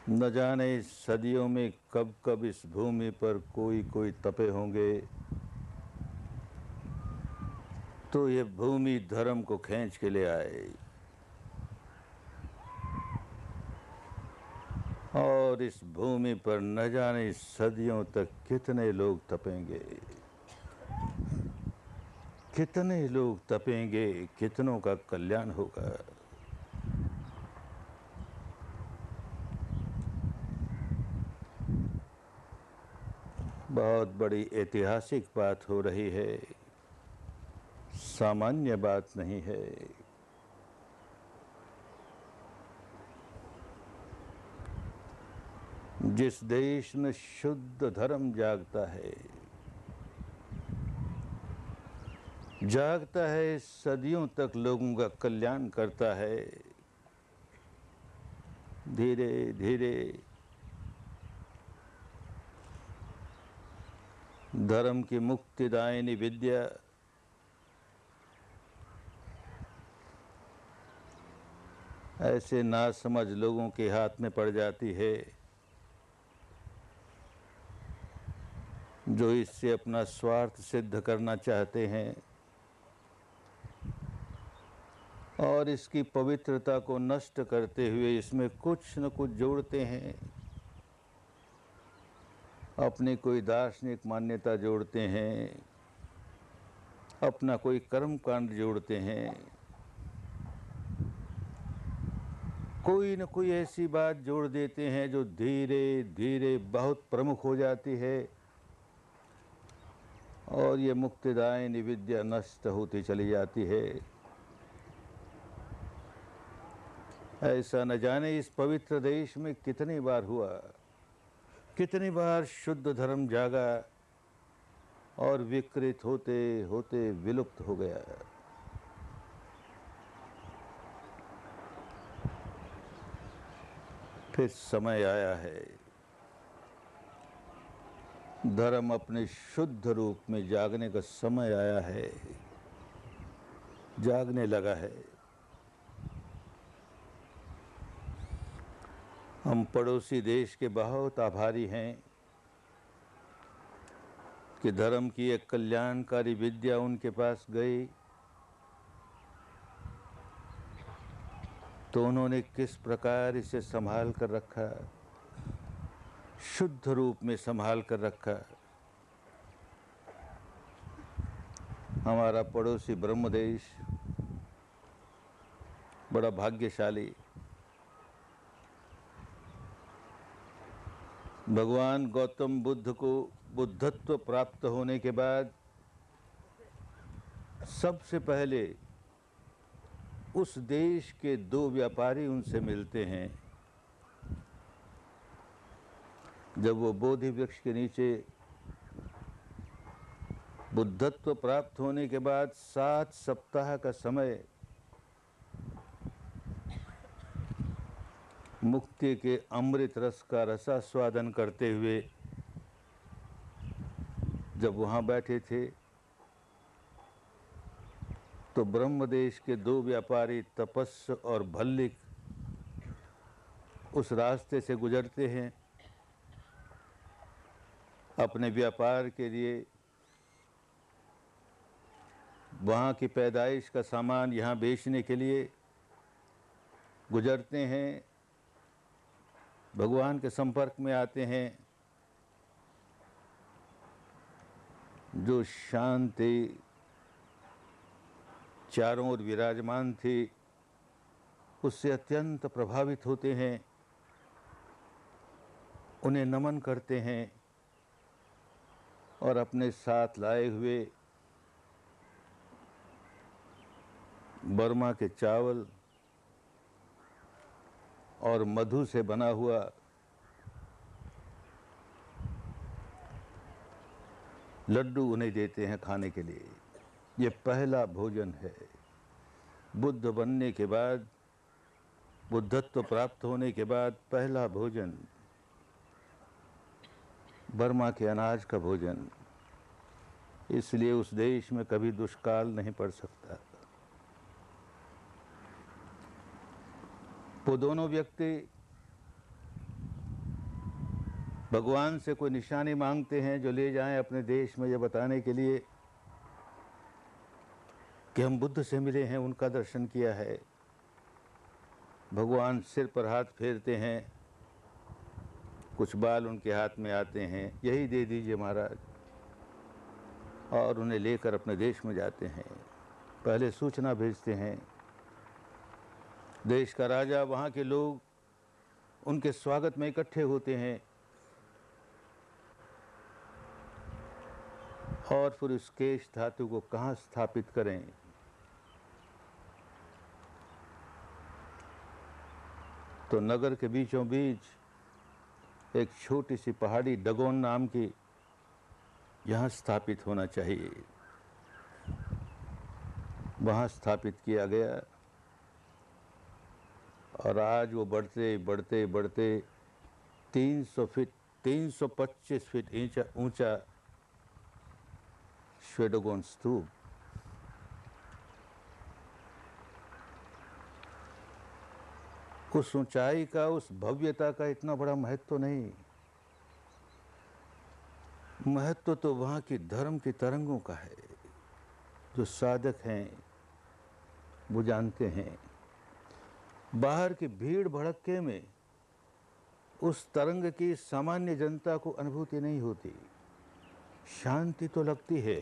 न जाने सदियों में कब कब इस भूमि पर कोई कोई तपे होंगे, तो ये भूमि धर्म को खींच के ले आए और इस भूमि पर न जाने सदियों तक कितने लोग तपेंगे, कितने लोग तपेंगे, कितनों का कल्याण होगा। बहुत बड़ी ऐतिहासिक बात हो रही है, सामान्य बात नहीं है। जिस देश में शुद्ध धर्म जागता है, सदियों तक लोगों का कल्याण करता है, धीरे धीरे धर्म की मुक्तिदायिनी विद्या ऐसे नासमझ लोगों के हाथ में पड़ जाती है जो इससे अपना स्वार्थ सिद्ध करना चाहते हैं और इसकी पवित्रता को नष्ट करते हुए इसमें कुछ न कुछ जोड़ते हैं। अपनी कोई दार्शनिक मान्यता जोड़ते हैं, अपना कोई कर्म कांड जोड़ते हैं, कोई न कोई ऐसी बात जोड़ देते हैं जो धीरे धीरे बहुत प्रमुख हो जाती है और ये मुक्तिदायिनी विद्या नष्ट होती चली जाती है। ऐसा न जाने इस पवित्र देश में कितनी बार हुआ, कितनी बार शुद्ध धर्म जागा और विकृत होते होते विलुप्त हो गया। फिर समय आया है, धर्म अपने शुद्ध रूप में जागने का समय आया है, जागने लगा है। हम पड़ोसी देश के बहुत आभारी हैं कि धर्म की एक कल्याणकारी विद्या उनके पास गई तो उन्होंने किस प्रकार इसे संभाल कर रखा, शुद्ध रूप में संभाल कर रखा। हमारा पड़ोसी ब्रह्म देश बड़ा भाग्यशाली, भगवान गौतम बुद्ध को बुद्धत्व प्राप्त होने के बाद सबसे पहले उस देश के दो व्यापारी उनसे मिलते हैं। जब वो बोधि वृक्ष के नीचे बुद्धत्व प्राप्त होने के बाद 7 सप्ताह का समय मुक्ति के अमृत रस का रसास्वादन करते हुए जब वहाँ बैठे थे तो ब्रह्मदेश के दो व्यापारी तपस्व और भल्लिक उस रास्ते से गुजरते हैं अपने व्यापार के लिए, वहाँ की पैदाइश का सामान यहाँ बेचने के लिए गुजरते हैं, भगवान के संपर्क में आते हैं। जो शांति चारों ओर विराजमान थी उससे अत्यंत प्रभावित होते हैं, उन्हें नमन करते हैं और अपने साथ लाए हुए बर्मा के चावल और मधु से बना हुआ लड्डू उन्हें देते हैं खाने के लिए। ये पहला भोजन है। बुद्ध बनने के बाद, बुद्धत्व प्राप्त होने के बाद पहला भोजन बर्मा के अनाज का भोजन। इसलिए उस देश में कभी दुष्काल नहीं पड़ सकता। वो दोनों व्यक्ति भगवान से कोई निशानी मांगते हैं जो ले जाएं अपने देश में, ये बताने के लिए कि हम बुद्ध से मिले हैं, उनका दर्शन किया है। भगवान सिर पर हाथ फेरते हैं, कुछ बाल उनके हाथ में आते हैं, यही दे दीजिए महाराज, और उन्हें लेकर अपने देश में जाते हैं। पहले सूचना भेजते हैं, देश का राजा, वहाँ के लोग उनके स्वागत में इकट्ठे होते हैं और फिर उस केश धातु को कहाँ स्थापित करें। तो नगर के बीचों बीच एक छोटी सी पहाड़ी डगोन नाम की, यहाँ स्थापित होना चाहिए। वहाँ स्थापित किया गया और आज वो बढ़ते बढ़ते बढ़ते 300 फीट 325 फीट ऊंचा श्वेडगोन स्तूप। उस ऊंचाई का, उस भव्यता का इतना बड़ा महत्व तो नहीं, महत्व तो वहाँ की धर्म की तरंगों का है। जो साधक हैं वो जानते हैं, बाहर की भीड़ भड़के में उस तरंग की सामान्य जनता को अनुभूति नहीं होती। शांति तो लगती है,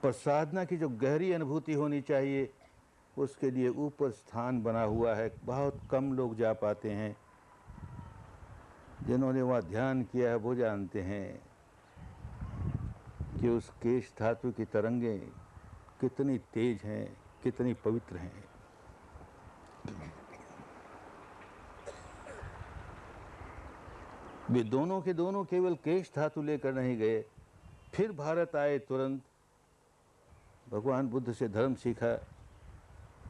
पर साधना की जो गहरी अनुभूति होनी चाहिए उसके लिए ऊपर स्थान बना हुआ है। बहुत कम लोग जा पाते हैं। जिन्होंने वहाँ ध्यान किया है वो जानते हैं कि उस केश धातु की तरंगें कितनी तेज हैं, कितनी पवित्र हैं। वे दोनों के दोनों केवल केश धातु लेकर नहीं गए, फिर भारत आए तुरंत। भगवान बुद्ध से धर्म सीखा।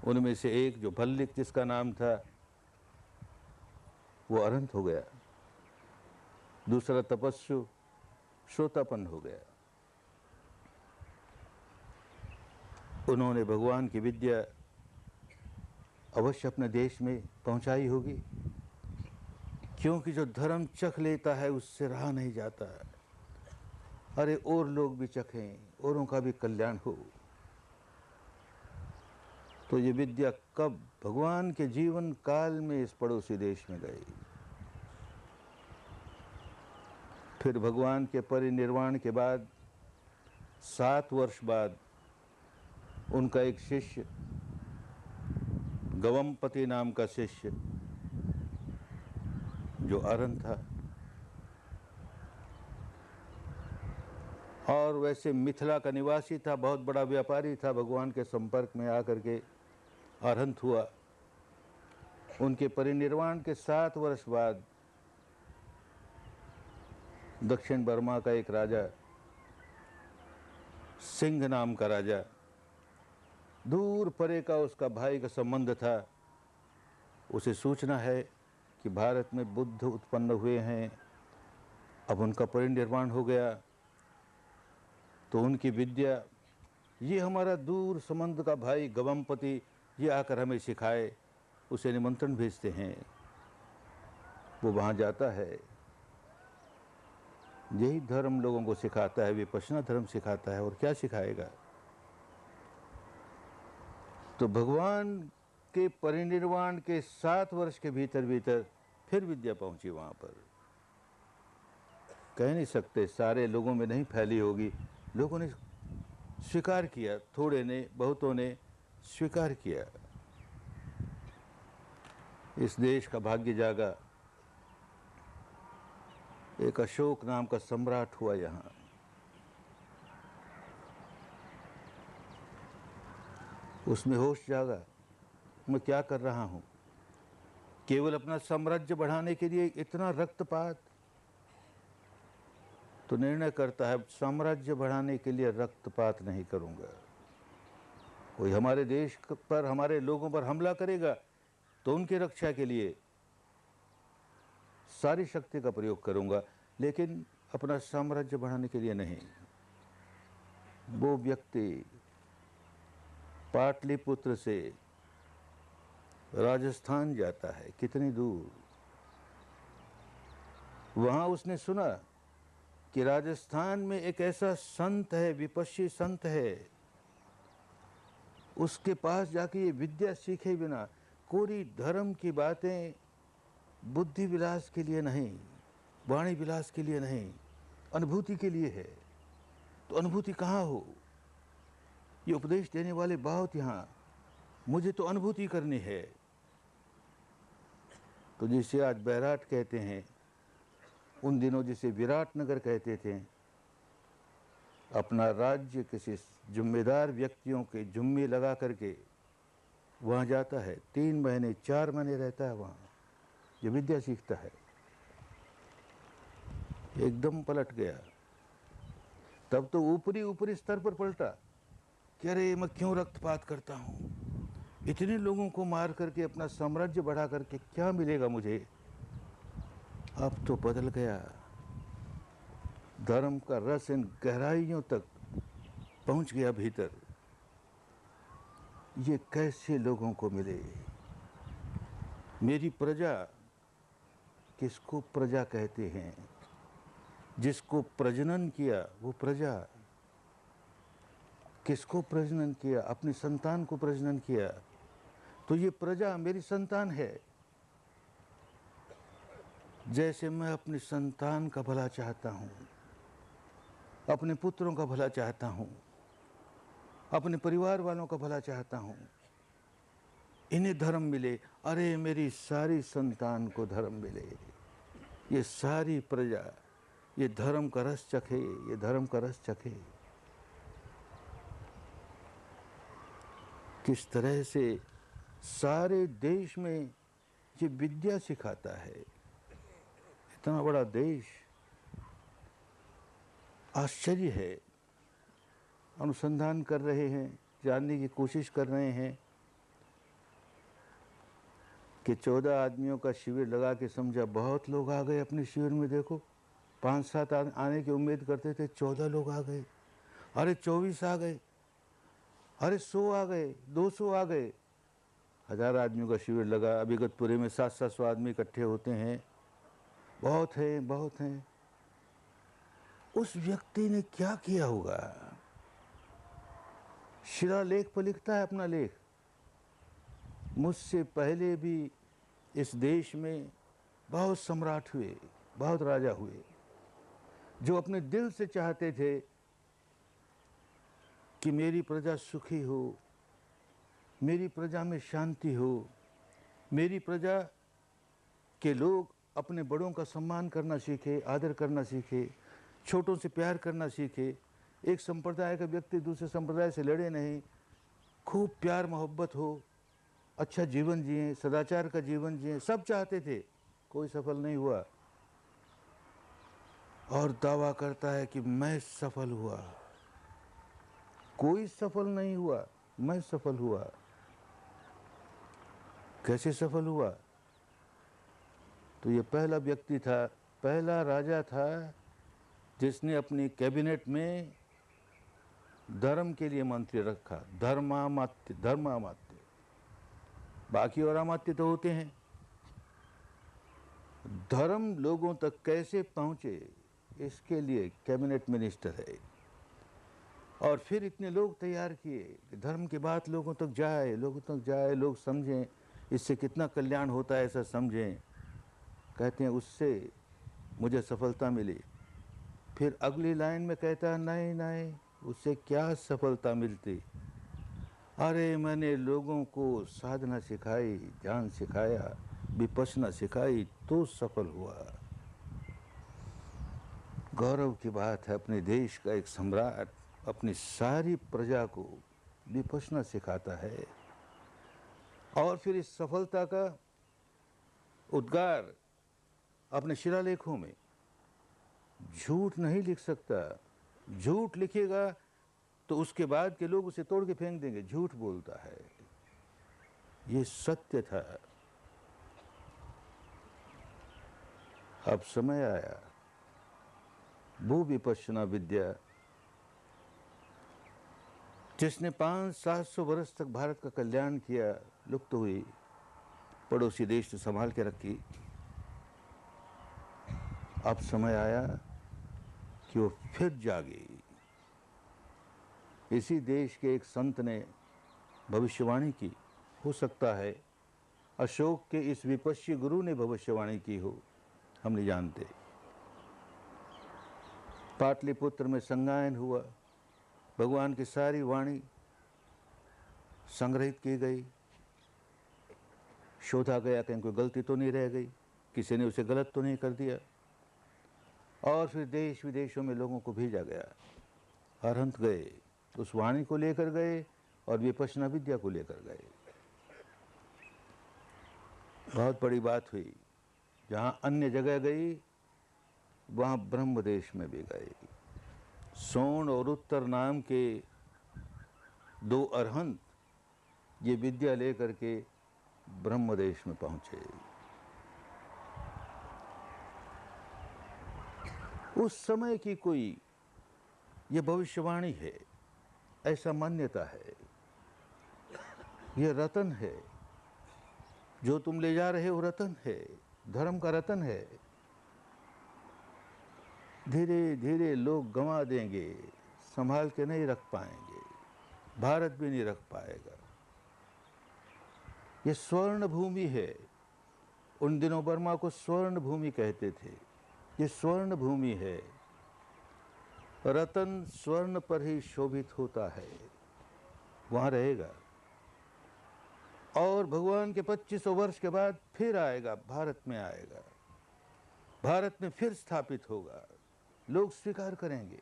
उनमें से एक जो भल्लिक, जिसका नाम था, वो अरहंत हो गया। दूसरा तपस्वी श्रोतापन्न हो गया। उन्होंने भगवान की विद्या अवश्य अपने देश में पहुंचाई होगी, क्योंकि जो धर्म चख लेता है उससे रहा नहीं जाता। अरे और लोग भी चखें, औरों का भी कल्याण हो। तो ये विद्या कब भगवान के जीवन काल में इस पड़ोसी देश में गई। फिर भगवान के परिनिर्वाण के बाद 7 वर्ष बाद उनका एक शिष्य, गवम्पति नाम का शिष्य, जो अरहंत था और वैसे मिथिला का निवासी था, बहुत बड़ा व्यापारी था, भगवान के संपर्क में आकर के अरहंत हुआ। उनके परिनिर्वाण के 7 वर्ष बाद दक्षिण बर्मा का एक राजा, सिंह नाम का राजा, दूर परे का उसका भाई का संबंध था, उसे सूचना है कि भारत में बुद्ध उत्पन्न हुए हैं, अब उनका परिनिर्वाण हो गया, तो उनकी विद्या ये हमारा दूर संबंध का भाई गवम्पति ये आकर हमें सिखाए। उसे निमंत्रण भेजते हैं, वो वहाँ जाता है, यही धर्म लोगों को सिखाता है, विपश्यना धर्म सिखाता है, और क्या सिखाएगा। तो भगवान के परिनिर्वाण के 7 वर्ष के भीतर भीतर फिर विद्या पहुंची वहाँ पर। कह नहीं सकते सारे लोगों में नहीं फैली होगी, लोगों ने स्वीकार किया, थोड़े ने, बहुतों ने स्वीकार किया। इस देश का भाग्य जागा। एक अशोक नाम का सम्राट हुआ यहाँ। उसमें होश जागा, मैं क्या कर रहा हूँ। केवल अपना साम्राज्य बढ़ाने के लिए इतना रक्तपात। तो निर्णय करता है साम्राज्य बढ़ाने के लिए रक्तपात नहीं करूँगा। कोई हमारे देश पर, हमारे लोगों पर हमला करेगा तो उनकी रक्षा के लिए सारी शक्ति का प्रयोग करूँगा, लेकिन अपना साम्राज्य बढ़ाने के लिए नहीं। वो व्यक्ति पाटलिपुत्र से राजस्थान जाता है, कितनी दूर, वहाँ उसने सुना कि राजस्थान में एक ऐसा संत है, विपश्ची संत है, उसके पास जाके ये विद्या सीखे बिना कोई धर्म की बातें बुद्धि विलास के लिए नहीं, वाणी विलास के लिए नहीं, अनुभूति के लिए है। तो अनुभूति कहाँ हो? ये उपदेश देने वाले बहुत यहाँ, मुझे तो अनुभूति करनी है। तो जिसे आज बैराट कहते हैं, उन दिनों जिसे विराट नगर कहते थे, अपना राज्य किसी जिम्मेदार व्यक्तियों के जुम्मे लगा करके वहाँ जाता है, 3 महीने 4 महीने रहता है वहाँ, ये विद्या सीखता है। एकदम पलट गया। तब तो ऊपरी स्तर पर पलटा कि अरे मैं क्यों रक्तपात करता हूँ, इतने लोगों को मार करके अपना साम्राज्य बढ़ा करके क्या मिलेगा मुझे। अब तो बदल गया। धर्म का रस इन गहराइयों तक पहुंच गया भीतर। ये कैसे लोगों को मिले? मेरी प्रजा, किसको प्रजा कहते हैं? जिसको प्रजनन किया वो प्रजा। किसको प्रजनन किया? अपनी संतान को प्रजनन किया। तो ये प्रजा मेरी संतान है। जैसे मैं अपनी संतान का भला चाहता हूँ, अपने पुत्रों का भला चाहता हूँ, अपने परिवार वालों का भला चाहता हूँ, इन्हें धर्म मिले, अरे मेरी सारी संतान को धर्म मिले, ये सारी प्रजा ये धर्म का रस चखे, ये धर्म का रस चखे। किस तरह से सारे देश में ये विद्या सिखाता है। इतना बड़ा देश, आश्चर्य है। अनुसंधान कर रहे हैं, जानने की कोशिश कर रहे हैं कि 14 आदमियों का शिविर लगा के समझा बहुत लोग आ गए अपने शिविर में। देखो 5-7 आने की उम्मीद करते थे, 14 लोग आ गए, अरे 24 आ गए, अरे 100 आ गए, 200 आ गए। 1000 आदमियों का शिविर लगा। अब इगतपुरी में 700 आदमी इकट्ठे होते हैं, बहुत हैं, बहुत हैं। उस व्यक्ति ने क्या किया होगा? शिलालेख पर लिखता है अपना लेख, मुझसे पहले भी इस देश में बहुत सम्राट हुए, बहुत राजा हुए, जो अपने दिल से चाहते थे कि मेरी प्रजा सुखी हो, मेरी प्रजा में शांति हो, मेरी प्रजा के लोग अपने बड़ों का सम्मान करना सीखे, आदर करना सीखे, छोटों से प्यार करना सीखे, एक संप्रदाय का व्यक्ति दूसरे संप्रदाय से लड़े नहीं, खूब प्यार मोहब्बत हो, अच्छा जीवन जिए, सदाचार का जीवन जिए, सब चाहते थे। कोई सफल नहीं हुआ और दावा करता है कि मैं सफल हुआ। कोई सफल नहीं हुआ, मैं सफल हुआ। कैसे सफल हुआ? तो ये पहला व्यक्ति था, पहला राजा था जिसने अपनी कैबिनेट में धर्म के लिए मंत्री रखा, धर्मामात्य। धर्मामात्य, बाकी और अमात्य तो होते हैं। धर्म लोगों तक कैसे पहुंचे, इसके लिए कैबिनेट मिनिस्टर है। और फिर इतने लोग तैयार किए कि धर्म की बात लोगों तक जाए, लोगों तक जाए, लोग समझें इससे कितना कल्याण होता है, ऐसा समझें। कहते हैं उससे मुझे सफलता मिली। फिर अगली लाइन में कहता है नहीं नहीं, उससे क्या सफलता मिलती, अरे मैंने लोगों को साधना सिखाई, ध्यान सिखाया, विपश्यना सिखाई तो सफल हुआ। गौरव की बात है, अपने देश का एक सम्राट अपनी सारी प्रजा को विपश्यना सिखाता है। और फिर इस सफलता का उद्गार अपने शिलालेखों में, झूठ नहीं लिख सकता। झूठ लिखेगा तो उसके बाद के लोग उसे तोड़ के फेंक देंगे, झूठ बोलता है। ये सत्य था। अब समय आया, वो विपश्यना विद्या जिसने 500-700 वर्ष तक भारत का कल्याण किया, लुप्त हुई, पड़ोसी देश ने संभाल के रखी। अब समय आया कि वो फिर जागे। इसी देश के एक संत ने भविष्यवाणी की, हो सकता है अशोक के इस विपश्य गुरु ने भविष्यवाणी की हो, हम नहीं जानते। पाटलिपुत्र में संगायन हुआ, भगवान की सारी वाणी संग्रहित की गई, शोधा गया कहीं कोई गलती तो नहीं रह गई, किसी ने उसे गलत तो नहीं कर दिया। और फिर देश विदेशों में लोगों को भेजा गया। अरहंत गए, उस वाणी को लेकर गए और विपश्यना विद्या को लेकर गए। बहुत बड़ी बात हुई, जहां अन्य जगह गई वहां ब्रह्म देश में भी गए। सोन और उत्तर नाम के दो अरहंत ये विद्या लेकर के ब्रह्म देश में पहुंचे। उस समय की कोई ये भविष्यवाणी है, ऐसा मान्यता है। ये रतन है, जो तुम ले जा रहे हो रतन है, धर्म का रतन है। धीरे धीरे लोग गंवा देंगे, संभाल के नहीं रख पाएंगे, भारत भी नहीं रख पाएगा। ये स्वर्ण भूमि है। उन दिनों बर्मा को स्वर्ण भूमि कहते थे। ये स्वर्ण भूमि है। रतन स्वर्ण पर ही शोभित होता है, वहां रहेगा। और भगवान के 2500 वर्ष के बाद फिर आएगा, भारत में आएगा, भारत में फिर स्थापित होगा। लोग स्वीकार करेंगे,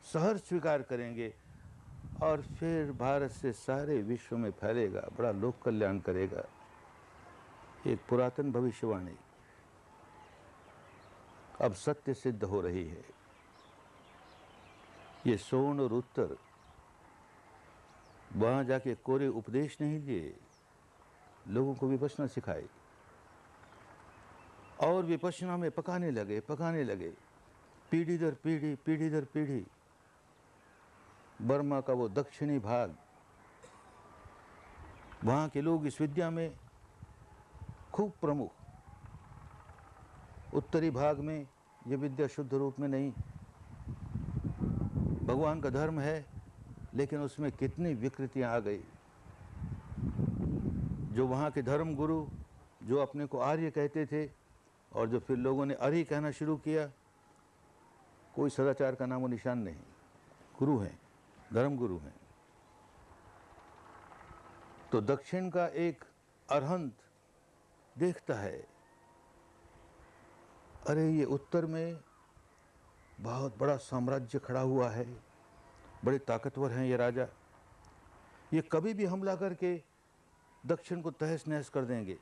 शहर स्वीकार करेंगे, और फिर भारत से सारे विश्व में फैलेगा, बड़ा लोक कल्याण करेगा। एक पुरातन भविष्यवाणी अब सत्य सिद्ध हो रही है। ये सोन और उत्तर वहां जाके कोरे उपदेश नहीं दिए, लोगों को विपश्यना सिखाई और विपश्यना में पकाने लगे, पीढ़ी दर पीढ़ी, पीढ़ी दर पीढ़ी। बर्मा का वो दक्षिणी भाग, वहां के लोग इस विद्या में खूब प्रमुख। उत्तरी भाग में ये विद्या शुद्ध रूप में नहीं। भगवान का धर्म है, लेकिन उसमें कितनी विकृतियां आ गई। जो वहाँ के धर्म गुरु, जो अपने को आर्य कहते थे, और जो फिर लोगों ने आर्य कहना शुरू किया, कोई सदाचार का नामो निशान नहीं। गुरु हैं, धर्म गुरु हैं। तो दक्षिण का एक अरहंत देखता है, अरे ये उत्तर में बहुत बड़ा साम्राज्य खड़ा हुआ है, बड़े ताकतवर हैं ये राजा, ये कभी भी हमला करके दक्षिण को तहस नहस कर देंगे,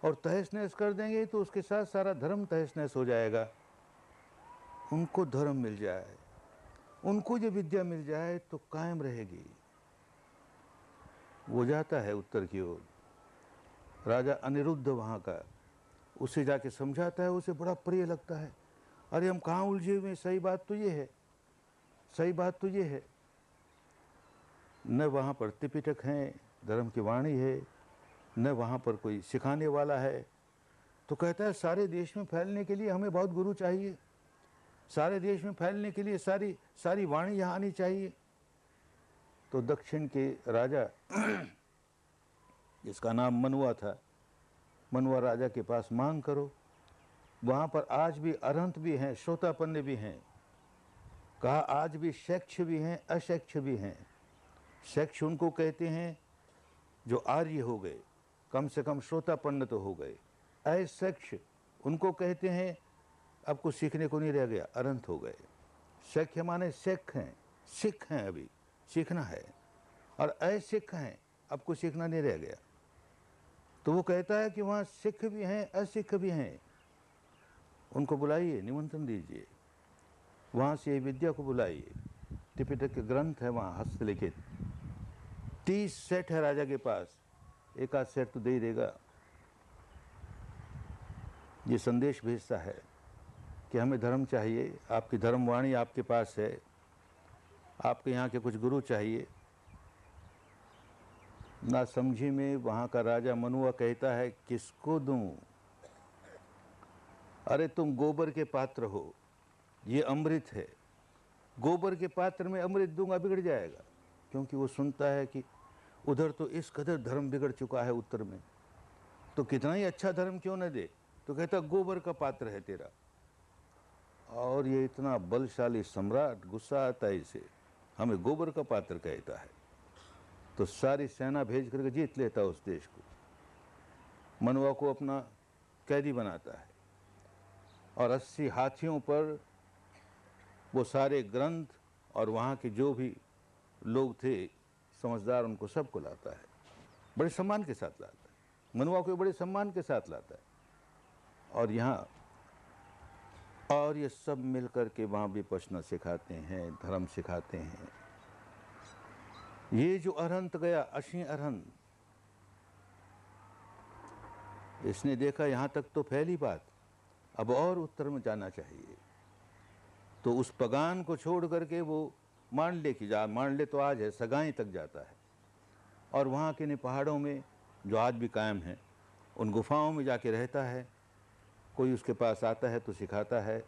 और तहस नहस कर देंगे तो उसके साथ सारा धर्म तहस नहस हो जाएगा। उनको धर्म मिल जाए, उनको ये विद्या मिल जाए तो कायम रहेगी। वो जाता है उत्तर की ओर, राजा अनिरुद्ध वहाँ का, उसे जाके समझाता है, उसे बड़ा प्रिय लगता है। अरे हम कहाँ उलझे हुए, सही बात तो ये है, सही बात तो ये है। न वहाँ पर त्रिपिटक है, धर्म की वाणी है, न वहाँ पर कोई सिखाने वाला है। तो कहता है सारे देश में फैलने के लिए हमें बहुत गुरु चाहिए, सारे देश में फैलने के लिए सारी सारी वाणी यहाँ आनी चाहिए। तो दक्षिण के राजा जिसका नाम मनुआ था, मनुआ राजा के पास मांग करो। वहाँ पर आज भी अरहंत भी हैं, श्रोतापन्न भी हैं। कहा आज भी शैक्ष भी हैं, अशैक्ष भी हैं। शैक्ष उनको कहते हैं जो आर्य हो गए, कम से कम श्रोतापन्न तो हो गए। अशैक्ष उनको कहते हैं अब कुछ सीखने को नहीं रह गया, अरहंत हो गए। शैक्य माने सिख हैं, सिख हैं, अभी सीखना है। और असिख हैं, अब कुछ सीखना नहीं रह गया। तो वो कहता है कि वहाँ सिख भी हैं, असिख भी हैं, उनको बुलाइए, निमंत्रण दीजिए, वहाँ से विद्या को बुलाइए। त्रिपिटक के ग्रंथ है वहाँ हस्तलिखित, 30 सेट है राजा के पास, एक आध सेट तो दे ही देगा। ये संदेश भेजता है कि हमें धर्म चाहिए, आपकी धर्मवाणी आपके पास है, आपके यहाँ के कुछ गुरु चाहिए। ना समझी में वहाँ का राजा मनुआ कहता है किसको दूं, अरे तुम गोबर के पात्र हो, ये अमृत है, गोबर के पात्र में अमृत दूंगा बिगड़ जाएगा। क्योंकि वो सुनता है कि उधर तो इस कदर धर्म बिगड़ चुका है उत्तर में, तो कितना ही अच्छा धर्म क्यों न दे। तो कहता गोबर का पात्र है तेरा। और ये इतना बलशाली सम्राट, गुस्सा आता है इसे, हमें गोबर का पात्र कहता है। तो सारी सेना भेज करके जीत लेता है उस देश को, मनवा को अपना कैदी बनाता है, और 80 हाथियों पर वो सारे ग्रंथ और वहाँ के जो भी लोग थे समझदार, उनको सबको लाता है, बड़े सम्मान के साथ लाता है, मनवा को बड़े सम्मान के साथ लाता है। और यहाँ और ये सब मिलकर के वहाँ विपश्यना सिखाते हैं, धर्म सिखाते हैं। ये जो अरहंत गया, अशी अरहंत, इसने देखा यहाँ तक तो फैली बात, अब और उत्तर में जाना चाहिए। तो उस पगान को छोड़ करके वो मांडले की मांडले तो आज है, सगाई तक जाता है, और वहाँ के इन पहाड़ों में जो आज भी कायम हैं, उन गुफाओं में जाके रहता है। कोई उसके पास आता है तो सिखाता है।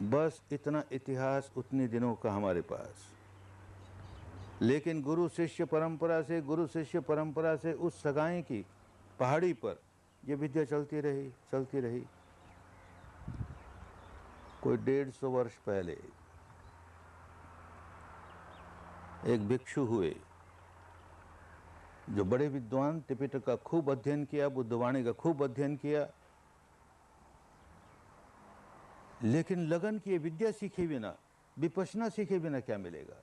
बस इतना इतिहास उतने दिनों का हमारे पास। लेकिन गुरु शिष्य परंपरा से उस सगाई की पहाड़ी पर यह विद्या चलती रही। कोई 150 वर्ष पहले एक भिक्षु हुए जो बड़े विद्वान, त्रिपिटक का खूब अध्ययन किया, बुद्धवाणी का खूब अध्ययन किया, लेकिन लगन की विद्या सीखे बिना, विपश्यना सीखे बिना क्या मिलेगा।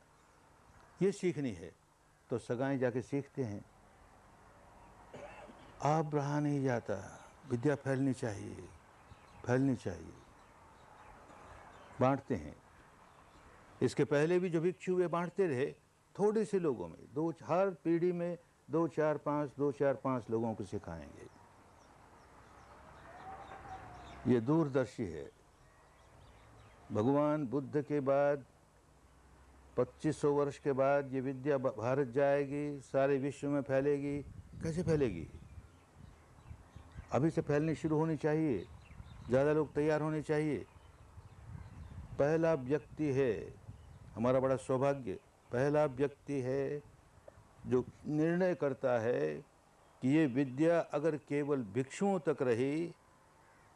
ये सीखनी है तो सगाई जाके सीखते हैं। आप रहा नहीं जाता, विद्या फैलनी चाहिए, बांटते हैं। इसके पहले भी जो भिक्षु हुए बांटते रहे, थोड़े से लोगों में, हर पीढ़ी में 2-4-5 लोगों को सिखाएंगे। ये दूरदर्शी है। भगवान बुद्ध के बाद 2500 वर्ष के बाद ये विद्या भारत जाएगी, सारे विश्व में फैलेगी। कैसे फैलेगी? अभी से फैलनी शुरू होनी चाहिए, ज़्यादा लोग तैयार होने चाहिए। पहला व्यक्ति है, हमारा बड़ा सौभाग्य, पहला व्यक्ति है जो निर्णय करता है कि ये विद्या अगर केवल भिक्षुओं तक रही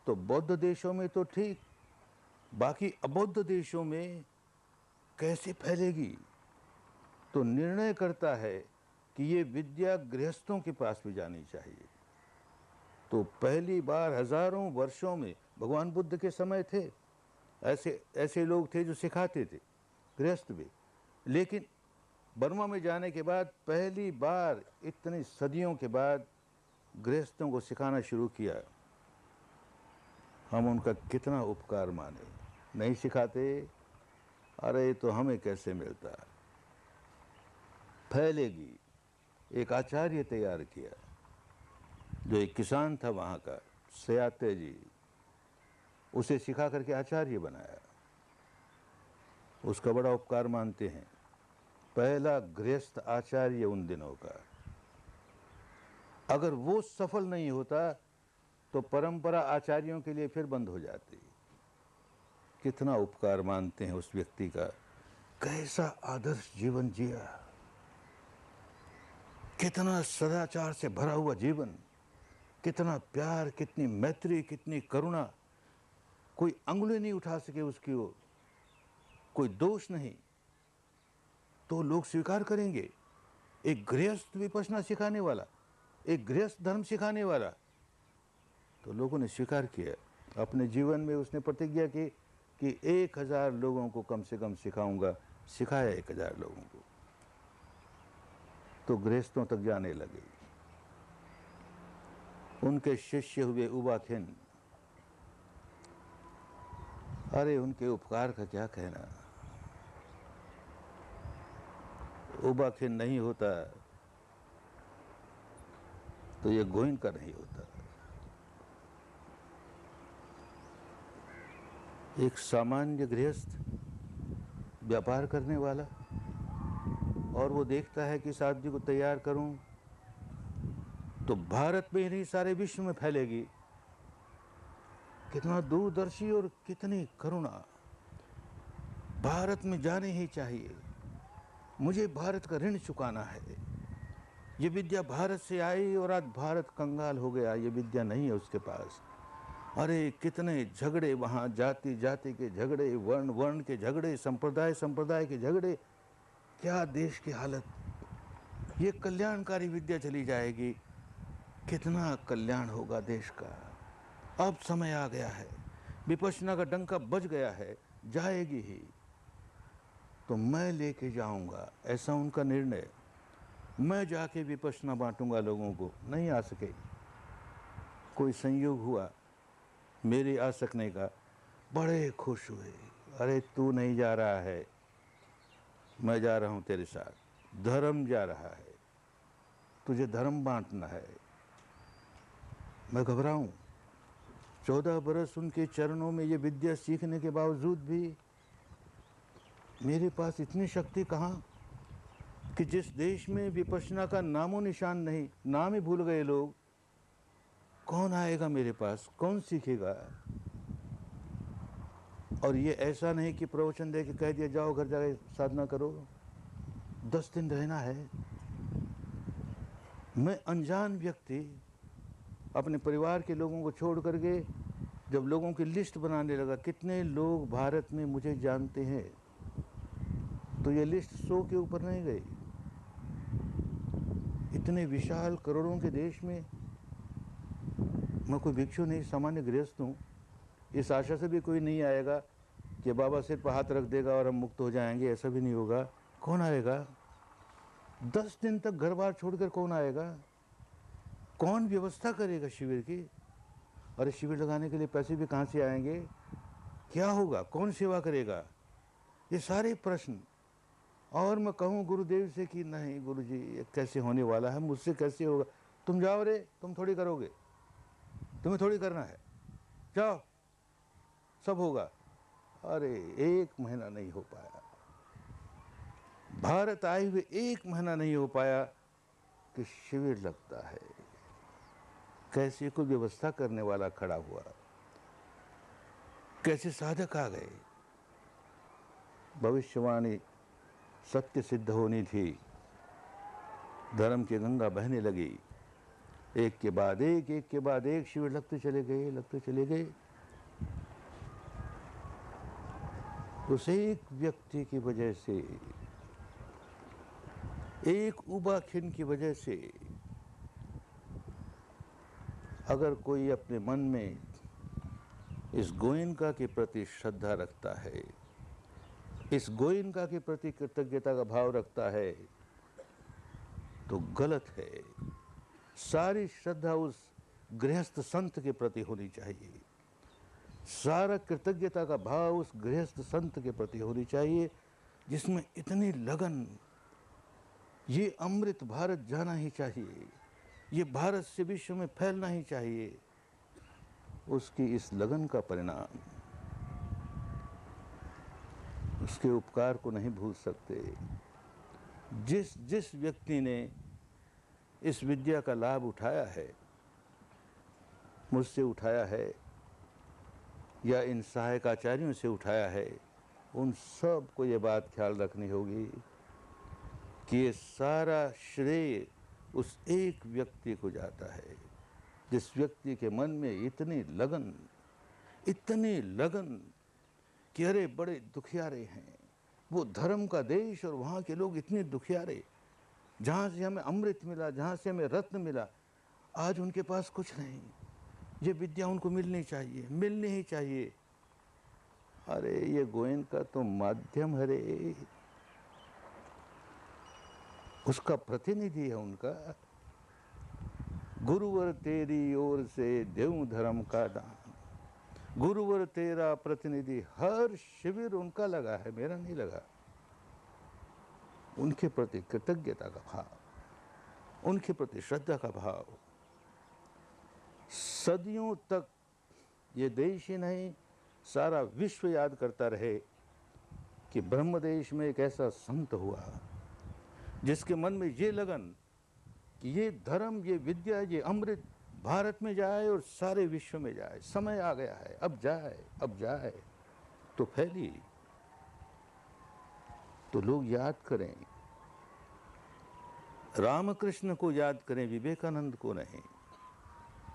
तो बौद्ध देशों में तो ठीक, बाकी अबौद्ध देशों में कैसे फैलेगी। तो निर्णय करता है कि ये विद्या गृहस्थों के पास भी जानी चाहिए। तो पहली बार हजारों वर्षों में, भगवान बुद्ध के समय थे, ऐसे लोग थे जो सिखाते थे, गृहस्थ भी। लेकिन बर्मा में जाने के बाद पहली बार इतनी सदियों के बाद गृहस्थों को सिखाना शुरू किया। हम उनका कितना उपकार माने। नहीं सिखाते, अरे तो हमें कैसे मिलता। फैलेगी। एक आचार्य तैयार किया जो एक किसान था वहाँ का, सयाते जी, उसे सिखा करके आचार्य बनाया। उसका बड़ा उपकार मानते हैं। पहला गृहस्थ आचार्य उन दिनों का। अगर वो सफल नहीं होता तो परंपरा आचार्यों के लिए फिर बंद हो जाती। कितना उपकार मानते हैं उस व्यक्ति का। कैसा आदर्श जीवन जिया, कितना सदाचार से भरा हुआ जीवन, कितना प्यार, कितनी मैत्री, कितनी करुणा। कोई अंगुली नहीं उठा सके उसकी ओर, कोई दोष नहीं, तो लोग स्वीकार करेंगे। एक गृहस्थ विपश्यना सिखाने वाला, एक गृहस्थ धर्म सिखाने वाला, तो लोगों ने स्वीकार किया। अपने जीवन में उसने प्रतिज्ञा की कि 1000 लोगों को कम से कम सिखाऊंगा। सिखाया 1000 लोगों को, तो गृहस्थों तक जाने लगे। उनके शिष्य हुए उबाखेन। अरे उनके उपकार का क्या कहना। उबाखेन नहीं होता तो ये गोइंका नहीं होता। एक सामान्य गृहस्थ, व्यापार करने वाला, और वो देखता है कि इस आदमी को तैयार करूं तो भारत में ही नहीं सारे विश्व में फैलेगी। कितना दूरदर्शी और कितनी करुणा। भारत में जाने ही चाहिए, मुझे भारत का ऋण चुकाना है। ये विद्या भारत से आई और आज भारत कंगाल हो गया, ये विद्या नहीं है उसके पास। अरे कितने झगड़े वहाँ, जाति जाति के झगड़े, वर्ण वर्ण के झगड़े, संप्रदाय संप्रदाय के झगड़े। क्या देश की हालत। ये कल्याणकारी विद्या चली जाएगी, कितना कल्याण होगा देश का। अब समय आ गया है, विपश्यना का डंका बज गया है, जाएगी ही तो मैं लेके जाऊंगा, ऐसा उनका निर्णय। मैं जाके विपश्यना बांटूंगा लोगों को। नहीं आ सके, कोई संयोग हुआ मेरे आ सकने का, बड़े खुश हुए। अरे तू नहीं जा रहा है, मैं जा रहा हूं तेरे साथ। धर्म जा रहा है, तुझे धर्म बांटना है। मैं घबराऊं? 14 बरस उनके चरणों में ये विद्या सीखने के बावजूद भी मेरे पास इतनी शक्ति कहाँ कि जिस देश में विपश्यना का नामो निशान नहीं, नाम ही भूल गए लोग, कौन आएगा मेरे पास, कौन सीखेगा? और ये ऐसा नहीं कि प्रवचन दे के कह दिया जाओ घर जाके साधना करो। 10 दिन रहना है। मैं अनजान व्यक्ति अपने परिवार के लोगों को छोड़ करके जब लोगों की लिस्ट बनाने लगा, कितने लोग भारत में मुझे जानते हैं, तो ये लिस्ट 100 के ऊपर नहीं गई। इतने विशाल करोड़ों के देश में मैं कोई भिक्षु नहीं, सामान्य गृहस्थ हूँ। इस आशा से भी कोई नहीं आएगा कि बाबा सिर पर हाथ रख देगा और हम मुक्त हो जाएंगे, ऐसा भी नहीं होगा। कौन आएगा? 10 दिन तक घर बार छोड़कर कौन आएगा? कौन व्यवस्था करेगा शिविर की? अरे शिविर लगाने के लिए पैसे भी कहाँ से आएंगे? क्या होगा? कौन सेवा करेगा? ये सारे प्रश्न। और मैं कहूँ गुरुदेव से कि नहीं गुरुजी ये कैसे होने वाला है, मुझसे कैसे होगा? तुम जाओ रे, तुम थोड़ी करोगे, तुम्हें थोड़ी करना है, जाओ सब होगा। अरे 1 महीना नहीं हो पाया, भारत आए हुए 1 महीना नहीं हो पाया कि शिविर लगता है। कैसे कोई व्यवस्था करने वाला खड़ा हुआ, कैसे साधक आ गए। भविष्यवाणी सत्य सिद्ध होनी थी, धर्म की गंगा बहने लगी। एक के बाद एक, एक के बाद एक शिविर लगते चले गए, लगते चले गए। उस एक व्यक्ति की वजह से, एक उबाखिन की वजह से, अगर कोई अपने मन में इस गोयनका के प्रति श्रद्धा रखता है, इस गोयनका के प्रति कृतज्ञता का भाव रखता है, तो गलत है। सारी श्रद्धा उस गृहस्थ संत के प्रति होनी चाहिए, सारा कृतज्ञता का भाव उस गृहस्थ संत के प्रति होनी चाहिए जिसमें इतनी लगन। ये अमृत भारत जाना ही चाहिए, ये भारत से विश्व में फैलना ही चाहिए। उसकी इस लगन का परिणाम, उसके उपकार को नहीं भूल सकते। जिस जिस व्यक्ति ने इस विद्या का लाभ उठाया है, मुझसे उठाया है या इन सहायक आचार्यों से उठाया है, उन सब को ये बात ख्याल रखनी होगी कि ये सारा श्रेय उस एक व्यक्ति को जाता है जिस व्यक्ति के मन में इतनी लगन कि अरे बड़े दुखियारे हैं, वो धर्म का देश और वहाँ के लोग इतने दुखियारे, जहाँ से हमें अमृत मिला, जहाँ से हमें रत्न मिला, आज उनके पास कुछ नहीं। ये विद्या उनको मिलनी चाहिए, मिलनी ही चाहिए। अरे ये गोयनका तो माध्यम है रे, उसका प्रतिनिधि है उनका। गुरुवर तेरी ओर से देऊं धर्म का दान, गुरुवर तेरा प्रतिनिधि। हर शिविर उनका लगा है, मेरा नहीं लगा। उनके प्रति कृतज्ञता का भाव, उनके प्रति श्रद्धा का भाव, सदियों तक ये देश ही नहीं सारा विश्व याद करता रहे कि ब्रह्मदेश में एक ऐसा संत हुआ जिसके मन में ये लगन कि ये धर्म, ये विद्या, ये अमृत भारत में जाए और सारे विश्व में जाए। समय आ गया है, अब जाए तो फैली, तो लोग याद करें, रामकृष्ण को याद करें, विवेकानंद को नहीं।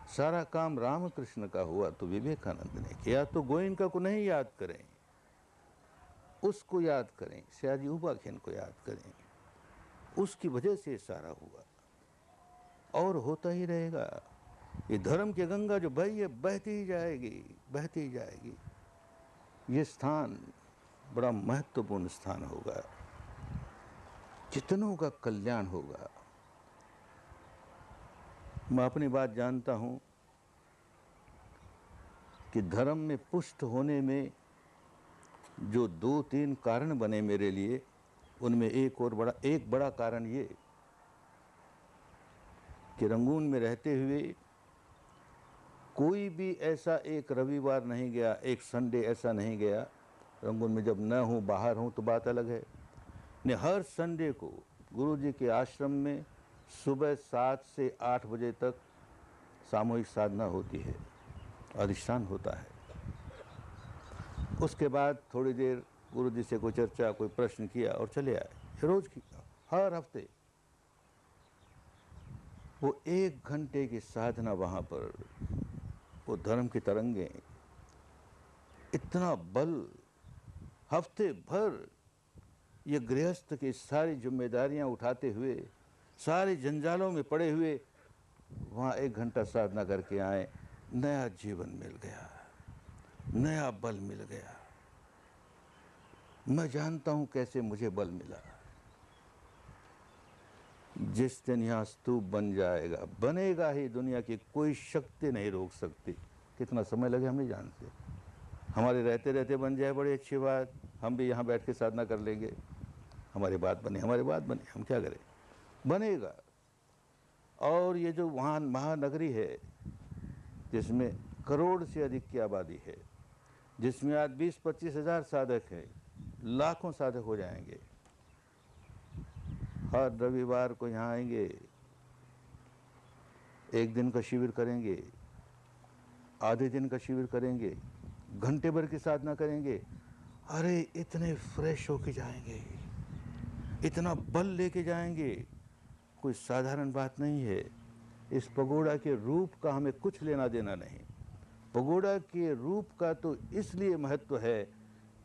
सारा काम रामकृष्ण का हुआ तो विवेकानंद ने किया। तो गोयनका को नहीं याद करें, उसको याद करें, सयाजी उपाख्यान को याद करें। उसकी वजह से सारा हुआ और होता ही रहेगा। ये धर्म की गंगा जो बही है, बहती ही जाएगी। ये स्थान बड़ा महत्वपूर्ण स्थान होगा, जितनों का कल्याण होगा। मैं अपनी बात जानता हूं कि धर्म में पुष्ट होने में जो 2-3 कारण बने मेरे लिए, उनमें एक बड़ा कारण ये कि रंगून में रहते हुए कोई भी ऐसा एक रविवार नहीं गया, एक संडे ऐसा नहीं गया रंगून में जब न हूँ, बाहर हूँ तो बात अलग है। ने हर संडे को गुरुजी के आश्रम में सुबह 7 से 8 बजे तक सामूहिक साधना होती है, अधिष्ठान होता है। उसके बाद थोड़ी देर गुरुजी से कोई चर्चा, कोई प्रश्न किया और चले आए। रोज की, हर हफ्ते वो 1 घंटे की साधना वहाँ पर, वो धर्म की तरंगे, इतना बल, हफ्ते भर ये गृहस्थ की सारी जिम्मेदारियां उठाते हुए, सारे जंजालों में पड़े हुए वहाँ 1 घंटा साधना करके आए। नया जीवन मिल गया, नया बल मिल गया। मैं जानता हूं कैसे मुझे बल मिला। जिस दिन यहाँ स्तूप बन जाएगा, बनेगा ही, दुनिया की कोई शक्ति नहीं रोक सकती। कितना समय लगे हम नहीं जानते। हमारे रहते रहते बन जाए, बड़ी अच्छी बात, हम भी यहाँ बैठ के साधना कर लेंगे। हमारी बात बने, हम क्या करें, बनेगा। और ये जो वहाँ महानगरी है, जिसमें करोड़ से अधिक की आबादी है, जिसमें आज 20-25 हज़ार साधक हैं, लाखों साधक हो जाएंगे। हर रविवार को यहाँ आएंगे, 1 दिन का शिविर करेंगे, आधे दिन का शिविर करेंगे, घंटे भर की साधना करेंगे। अरे इतने फ्रेश होके जाएंगे, इतना बल लेके जाएंगे, कोई साधारण बात नहीं है। इस पगोड़ा के रूप का हमें कुछ लेना देना नहीं। पगोड़ा के रूप का तो इसलिए महत्व है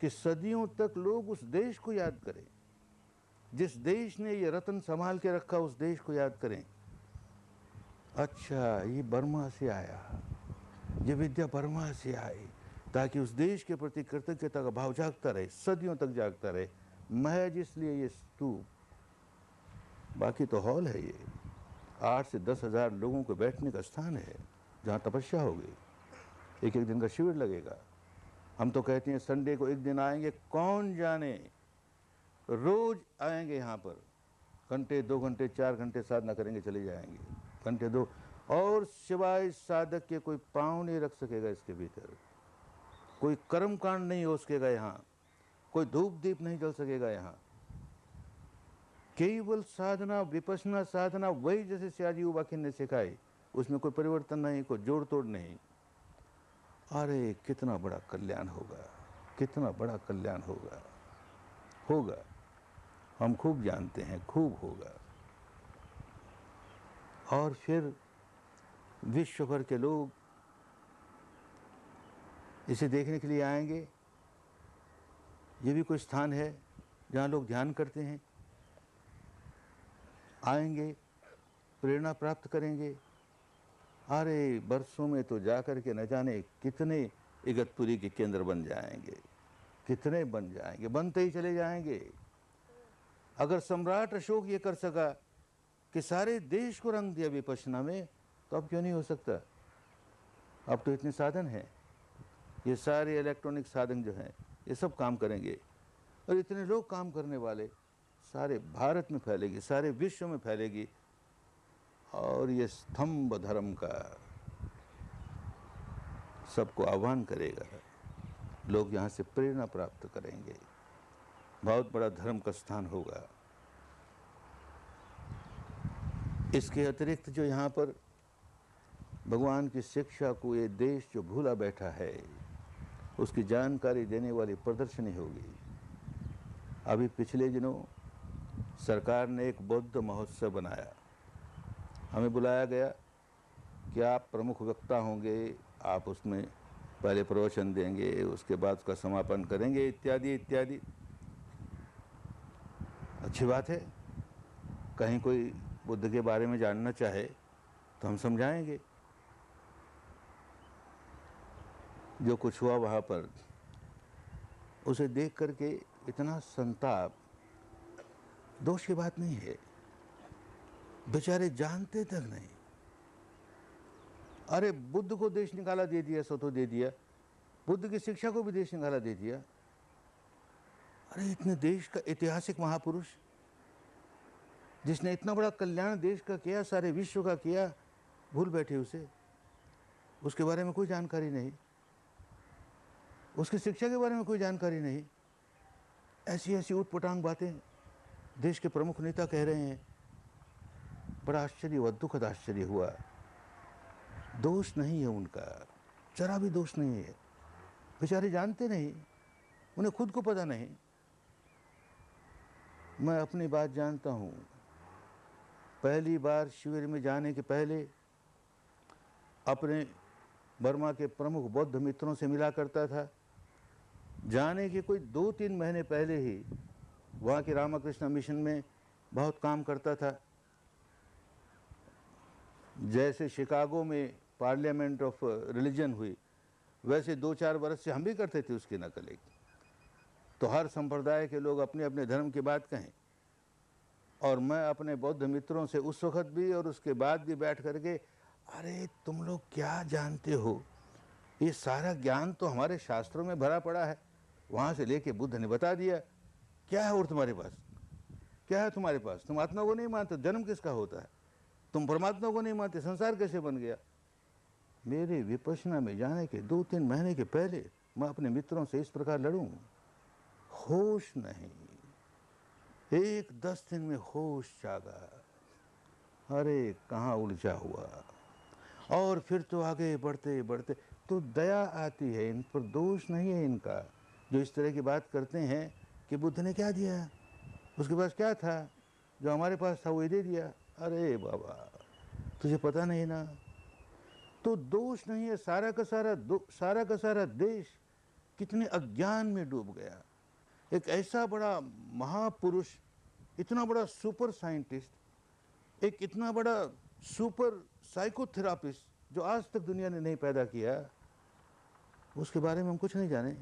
कि सदियों तक लोग उस देश को याद करें, जिस देश ने ये रत्न संभाल के रखा, उस देश को याद करें। अच्छा, ये बर्मा से आया, ये विद्या बर्मा से आई, ताकि उस देश के प्रति कृतज्ञता का भाव जागता रहे, सदियों तक जागता रहे। महज इसलिए ये स्तूप, बाकी तो हॉल है, ये 8 से 10 हज़ार लोगों को बैठने का स्थान है, जहाँ तपस्या होगी, 1-1 दिन का शिविर लगेगा। हम तो कहते हैं संडे को 1 दिन आएंगे, कौन जाने रोज आएंगे यहाँ पर, घंटे 2 घंटे 4 घंटे साधना करेंगे, चले जाएंगे, घंटे 2, और सिवाय साधक के कोई पाँव नहीं रख सकेगा इसके भीतर, कोई कर्म कांड नहीं हो सकेगा यहाँ, कोई धूप दीप नहीं जल सकेगा यहाँ। केवल साधना, विपश्यना साधना, वही जैसे सयाजी उपाख्यान ने सिखाई, उसमें कोई परिवर्तन नहीं, कोई जोड़ तोड़ नहीं। अरे कितना बड़ा कल्याण होगा, कितना बड़ा कल्याण होगा, होगा, हम खूब जानते हैं, खूब होगा। और फिर विश्व भर के लोग इसे देखने के लिए आएंगे। ये भी कोई स्थान है जहाँ लोग ध्यान करते हैं, आएंगे, प्रेरणा प्राप्त करेंगे। अरे बरसों में तो जाकर के न जाने कितने इगतपुरी के केंद्र बन जाएंगे, कितने बन जाएंगे, बनते ही चले जाएंगे। अगर सम्राट अशोक ये कर सका कि सारे देश को रंग दिया विपश्यना में, तो अब क्यों नहीं हो सकता। अब तो इतने साधन हैं, ये सारे इलेक्ट्रॉनिक साधन जो हैं, ये सब काम करेंगे, और इतने लोग काम करने वाले, सारे भारत में फैलेगी, सारे विश्व में फैलेगी। और ये स्तंभ धर्म का सबको आह्वान करेगा, लोग यहाँ से प्रेरणा प्राप्त करेंगे, बहुत बड़ा धर्म का स्थान होगा। इसके अतिरिक्त जो यहाँ पर भगवान की शिक्षा को ये देश जो भूला बैठा है, उसकी जानकारी देने वाली प्रदर्शनी होगी। अभी पिछले दिनों सरकार ने एक बौद्ध महोत्सव बनाया। हमें बुलाया गया कि आप प्रमुख वक्ता होंगे, आप उसमें पहले प्रवचन देंगे, उसके बाद उसका समापन करेंगे, इत्यादि इत्यादि। अच्छी बात है, कहीं कोई बुद्ध के बारे में जानना चाहे तो हम समझाएंगे। जो कुछ हुआ वहाँ पर, उसे देख करके इतना संताप, दोष की बात नहीं है, बेचारे जानते तक नहीं। अरे बुद्ध को देश निकाला दे दिया, सो तो दे दिया, बुद्ध की शिक्षा को भी देश निकाला दे दिया। अरे इतने देश का ऐतिहासिक महापुरुष जिसने इतना बड़ा कल्याण देश का किया, सारे विश्व का किया, भूल बैठे उसे, उसके बारे में कोई जानकारी नहीं, उसकी शिक्षा के बारे में कोई जानकारी नहीं। ऐसी ऐसी ऊटपटांग बातें देश के प्रमुख नेता कह रहे हैं। बड़ा आश्चर्य हुआ, दुखद आश्चर्य हुआ। दोष नहीं है उनका, जरा भी दोष नहीं है, बेचारे जानते नहीं, उन्हें खुद को पता नहीं। मैं अपनी बात जानता हूँ। पहली बार शिविर में जाने के पहले अपने बर्मा के प्रमुख बौद्ध मित्रों से मिला करता था। जाने के कोई 2-3 महीने पहले ही वहाँ के रामकृष्ण मिशन में बहुत काम करता था। जैसे शिकागो में पार्लियामेंट ऑफ रिलीजन हुई, वैसे 2-4 वर्ष से हम भी करते थे उसकी नकल एक। तो हर संप्रदाय के लोग अपने अपने धर्म की बात कहें, और मैं अपने बौद्ध मित्रों से उस वक्त भी और उसके बाद भी बैठ करके, अरे तुम लोग क्या जानते हो, ये सारा ज्ञान तो हमारे शास्त्रों में भरा पड़ा है, वहाँ से लेके बुद्ध ने बता दिया। क्या है और तुम्हारे पास, क्या है तुम्हारे पास? तुम आत्मा को नहीं मानते, जन्म किसका होता है? तुम परमात्मा को नहीं मानते, संसार कैसे बन गया? मेरे विपश्यना में जाने के 2-3 महीने के पहले मैं अपने मित्रों से इस प्रकार लड़ूं? होश नहीं, 1-10 दिन में होश जागा। अरे कहाँ उलझा हुआ। और फिर तो आगे बढ़ते बढ़ते तो दया आती है, इन पर दोष नहीं है इनका, जो इस तरह की बात करते हैं कि बुद्ध ने क्या दिया, उसके पास क्या था, जो हमारे पास था वो दे दिया। अरे बाबा, तुझे पता नहीं ना? तो दोष नहीं है, सारा का सारा देश कितने अज्ञान में डूब गया। एक ऐसा बड़ा महापुरुष, इतना बड़ा सुपर साइंटिस्ट, एक इतना बड़ा सुपर साइकोथेरापिस्ट जो आज तक दुनिया ने नहीं पैदा किया, उसके बारे में हम कुछ नहीं जाने।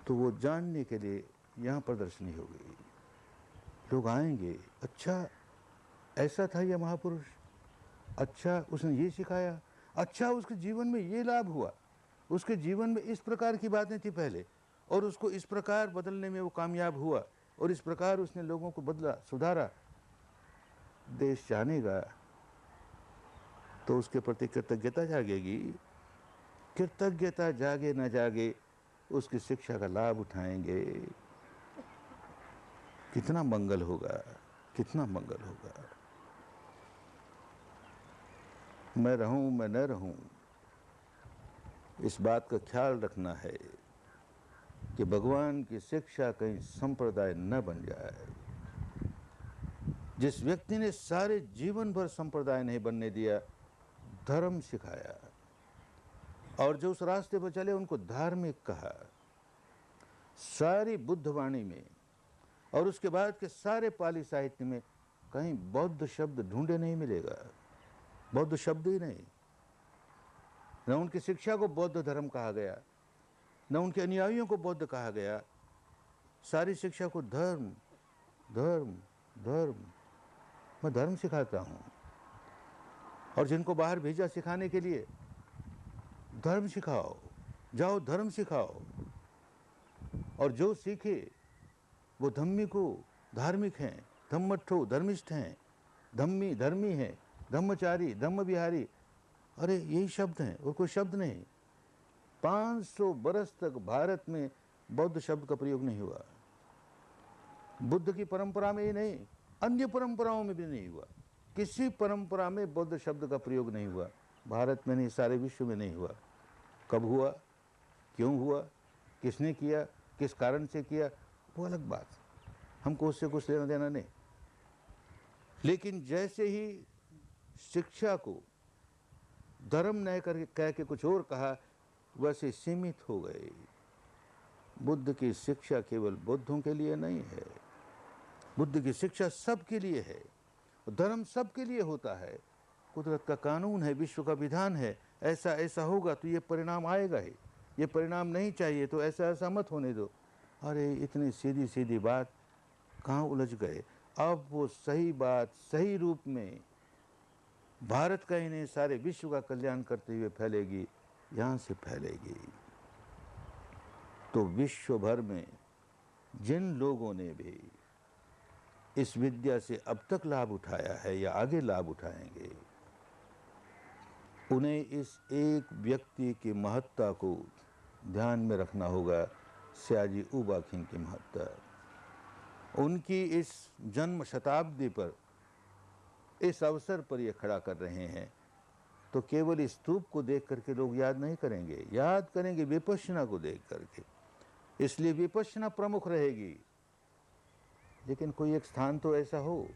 तो वो जानने के लिए यहाँ प्रदर्शनी हो गई, लोग आएंगे। अच्छा ऐसा था यह महापुरुष, अच्छा उसने ये सिखाया, अच्छा उसके जीवन में ये लाभ हुआ, उसके जीवन में इस प्रकार की बातें थी पहले, और उसको इस प्रकार बदलने में वो कामयाब हुआ, और इस प्रकार उसने लोगों को बदला, सुधारा। देश जानेगा तो उसके प्रति कृतज्ञता जागेगी। कृतज्ञता जागे न जागे, उसकी शिक्षा का लाभ उठाएंगे। कितना मंगल होगा, कितना मंगल होगा। मैं रहूं मैं न रहूं, इस बात का ख्याल रखना है कि भगवान की शिक्षा कहीं संप्रदाय न बन जाए। जिस व्यक्ति ने सारे जीवन भर संप्रदाय नहीं बनने दिया, धर्म सिखाया, और जो उस रास्ते पर चले उनको धार्मिक कहा। सारी बुद्धवाणी में और उसके बाद के सारे पाली साहित्य में कहीं बौद्ध शब्द ढूंढे नहीं मिलेगा, बौद्ध शब्द ही नहीं। न उनकी शिक्षा को बौद्ध धर्म कहा गया, न उनके अनुयायियों को बौद्ध कहा गया। सारी शिक्षा को धर्म धर्म धर्म। मैं धर्म सिखाता हूँ, और जिनको बाहर भेजा सिखाने के लिए, धर्म सिखाओ, जाओ धर्म सिखाओ। और जो सीखे वो धम्मिको धार्मिक हैं, धम्मठो धर्मिष्ठ हैं, धम्मी धर्मी हैं, धम्मचारी धम्म विहारी। अरे यही शब्द हैं और कोई शब्द नहीं। 500 बरस तक भारत में बौद्ध शब्द का प्रयोग नहीं हुआ। बुद्ध की परंपरा में ही नहीं, अन्य परंपराओं में भी नहीं हुआ। किसी परंपरा में बुद्ध शब्द का प्रयोग नहीं हुआ। भारत में नहीं, सारे विश्व में नहीं हुआ। कब हुआ, क्यों हुआ, किसने किया, किस कारण से किया, वो अलग बात, हमको उससे कुछ लेना देना नहीं। लेकिन जैसे ही शिक्षा को धर्म न करके कह के कुछ और कहा, वैसे सीमित हो गए। बुद्ध की शिक्षा केवल बुद्धों के लिए नहीं है, बुद्ध की शिक्षा सबके लिए है। धर्म सबके लिए होता है, कुदरत का कानून है, विश्व का विधान है। ऐसा ऐसा होगा तो ये परिणाम आएगा ही, ये परिणाम नहीं चाहिए तो ऐसा ऐसा मत होने दो। अरे इतनी सीधी सीधी बात, कहाँ उलझ गए। अब वो सही बात सही रूप में भारत का ही नहीं, सारे विश्व का कल्याण करते हुए फैलेगी, यहाँ से फैलेगी। तो विश्व भर में जिन लोगों ने भी इस विद्या से अब तक लाभ उठाया है या आगे लाभ उठाएंगे, उन्हें इस एक व्यक्ति की महत्ता को ध्यान में रखना होगा, सयाजी ऊबा खिंग की महत्ता। उनकी इस जन्म शताब्दी पर, इस अवसर पर ये खड़ा कर रहे हैं। तो केवल इस स्तूप को देख करके लोग याद नहीं करेंगे, याद करेंगे विपश्यना को देख करके। इसलिए विपश्यना प्रमुख रहेगी। लेकिन कोई एक स्थान तो ऐसा हो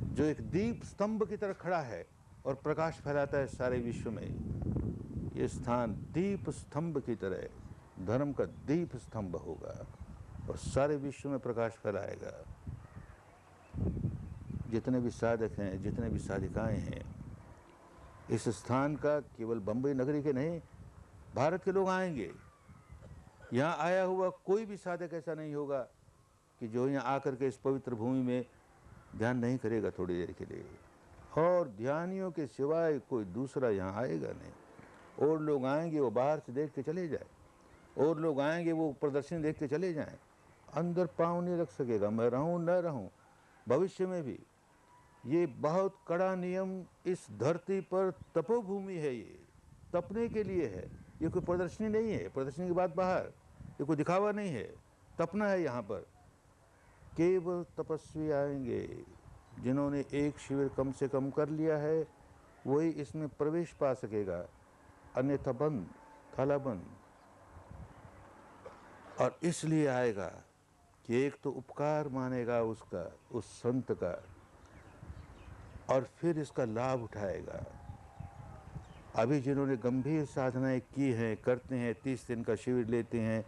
जो एक दीप स्तंभ की तरह खड़ा है और प्रकाश फैलाता है सारे विश्व में। ये स्थान दीप स्तंभ की तरह, धर्म का दीप स्तंभ होगा और सारे विश्व में प्रकाश फैलाएगा। जितने भी साधक हैं, जितने भी साधिकाएं हैं, इस स्थान का केवल बम्बई नगरी के नहीं, भारत के लोग आएंगे। यहाँ आया हुआ कोई भी साधक ऐसा नहीं होगा कि जो यहाँ आकर के इस पवित्र भूमि में ध्यान नहीं करेगा थोड़ी देर के लिए। और ध्यानियों के सिवाय कोई दूसरा यहाँ आएगा नहीं। और लोग आएंगे वो बाहर से देख के चले जाए, और लोग आएंगे वो प्रदर्शन देख के चले जाएं, अंदर पाँव नहीं रख सकेगा। मैं रहूं न रहूं, भविष्य में भी ये बहुत कड़ा नियम इस धरती पर तपोभूमि है, ये तपने के लिए है, ये कोई प्रदर्शनी नहीं है। प्रदर्शनी की बात बाहर, ये कोई दिखावा नहीं है, तपना है यहाँ पर। केवल तपस्वी आएंगे, जिन्होंने एक शिविर कम से कम कर लिया है वही इसमें प्रवेश पा सकेगा, अन्यथा बंद, ताला बंद। और इसलिए आएगा कि एक तो उपकार मानेगा उसका, उस संत का, और फिर इसका लाभ उठाएगा। अभी जिन्होंने गंभीर साधनाएं की हैं, करते हैं, 30 दिन का शिविर लेते हैं,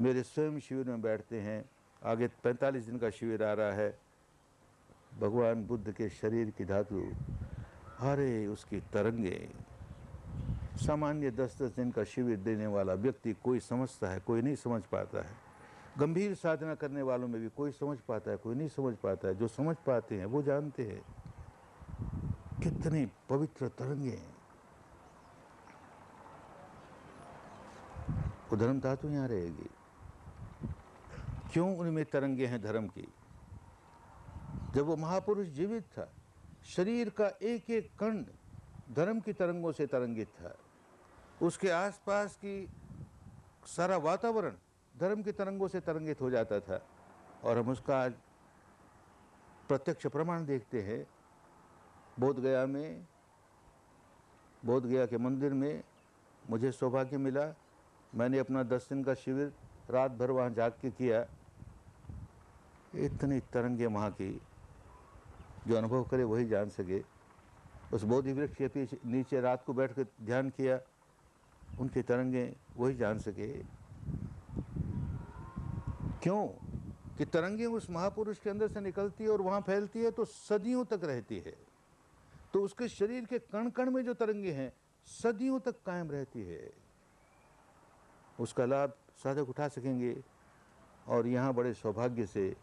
मेरे स्वयं शिविर में बैठते हैं, आगे 45 दिन का शिविर आ रहा है, भगवान बुद्ध के शरीर की धातु, अरे उसकी तरंगे। सामान्य 10-10 दिन का शिविर देने वाला व्यक्ति कोई समझता है, कोई नहीं समझ पाता है। गंभीर साधना करने वालों में भी कोई समझ पाता है, कोई नहीं समझ पाता है। जो समझ पाते हैं वो जानते हैं कितनी पवित्र तरंगे हैं। वो धर्म धातु यहाँ रहेगी। क्यों उनमें तरंगे हैं धर्म की? जब वो महापुरुष जीवित था, शरीर का एक एक कण धर्म की तरंगों से तरंगित था। उसके आसपास की सारा वातावरण धर्म की तरंगों से तरंगित हो जाता था। और हम उसका आज प्रत्यक्ष प्रमाण देखते हैं। बोधगया में, बोधगया के मंदिर में मुझे सौभाग्य मिला, मैंने अपना 10 दिन का शिविर रात भर वहाँ जाग के किया। इतनी तरंगे वहाँ की, जो अनुभव करे वही जान सके। उस बोधि वृक्ष के पीछे नीचे रात को बैठ कर ध्यान किया, उनकी तरंगे वही जान सके। क्यों कि तरंगे उस महापुरुष के अंदर से निकलती है और वहाँ फैलती है तो सदियों तक रहती है। तो उसके शरीर के कण कण में जो तरंगे हैं सदियों तक कायम रहती है। उसका लाभ साधक उठा सकेंगे। और यहाँ बड़े सौभाग्य से